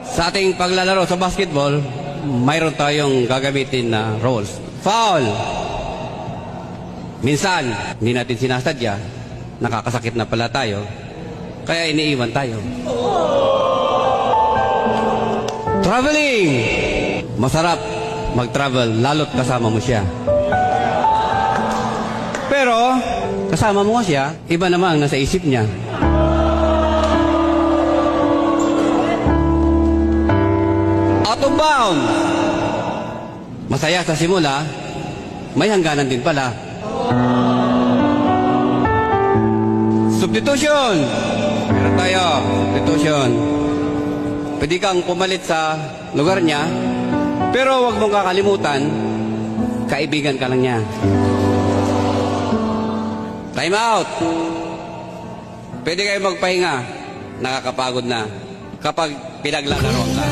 Sa ating paglalaro sa basketball, mayroon tayong gagamitin na rules. Foul! Minsan, hindi natin sinasadya, nakakasakit na pala tayo, kaya iniiwan tayo. Traveling! Masarap mag-travel, lalo't kasama mo siya. Pero, kasama mo siya, iba naman ang nasa isip niya. Out of bounds! Masaya sa simula, may hangganan din pala. Substitution! Meron tayo, substitution. Pwede kang pumalit sa lugar niya, pero huwag mong kakalimutan, kaibigan ka lang niya. Time out! Pwede kayo magpahinga, nakakapagod na, kapag pinaglalaroan ka.